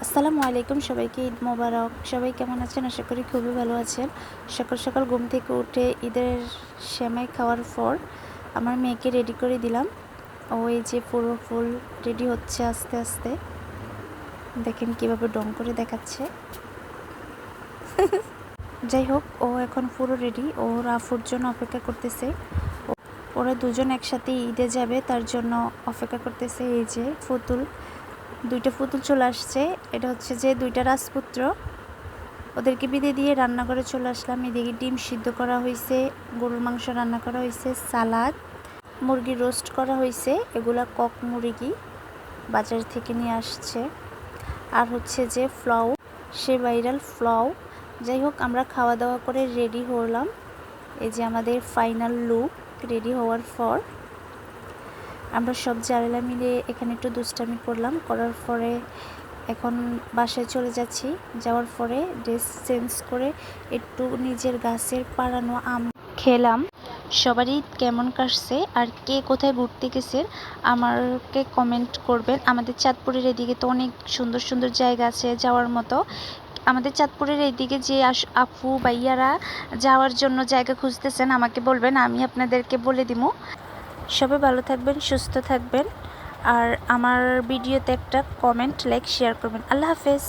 আসসালামু আলাইকুম, সবাইকে ঈদ মোবারক। সবাই কেমন আছেন? আশা করি খুবই ভালো আছেন। সকাল সকাল ঘুম থেকে উঠে ঈদের সেমাই খাওয়ার পর আমার মেয়েকে রেডি করে দিলাম। ও এই যে পুরো ফুল রেডি হচ্ছে আস্তে আস্তে। দেখেন কিভাবে ডং করে দেখাচ্ছে। যাই হোক, ও এখন পুরো রেডি। ওর আফুর জন্য অপেক্ষা করতেছে। ওরা দুজন একসাথে ঈদে যাবে, তার জন্য অপেক্ষা করতেছে। এই যে দুইটা পুতুল চলে আসছে। এটা হচ্ছে যে দুইটা রাজপুত্র। ওদেরকে বিদে দিয়ে রান্নাঘরে চলে আসলাম। এদিকে ডিম সিদ্ধ করা হয়েছে, গরুর মাংস রান্না করা হয়েছে, সালাদ, মুরগি রোস্ট করা হয়েছে। এগুলা কক মুরগি বাজার থেকে নিয়ে আসছে। আর হচ্ছে যে ফ্লাউ, সে ভাইরাল ফ্লাউ। যাই হোক, আমরা খাওয়া দাওয়া করে রেডি হলাম। এই যে আমাদের ফাইনাল লুক। রেডি হওয়ার পর আমরা সব জারেলা মিলে এখানে একটু দুষ্টামি করলাম। করার পরে এখন বাসায় চলে যাচ্ছি। যাওয়ার পরে ড্রেস চেঞ্জ করে একটু নিজের গাছের পাড়ানো আম খেলাম। সবারই কেমন কাটছে আর কে কোথায় ঘুরতে গেছেন আমাকে কমেন্ট করবেন। আমাদের চাঁদপুরের এদিকে তো অনেক সুন্দর সুন্দর জায়গা আছে যাওয়ার মতো। আমাদের চাঁদপুরের এইদিকে যে আপু ভাইয়ারা যাওয়ার জন্য জায়গা খুঁজতেছেন আমাকে বলবেন, আমি আপনাদেরকে বলে দিব। সবাই ভালো থাকবেন, সুস্থ থাকবেন। আর আমার ভিডিওতে একটা কমেন্ট, লাইক, শেয়ার করবেন। আল্লাহ হাফেজ।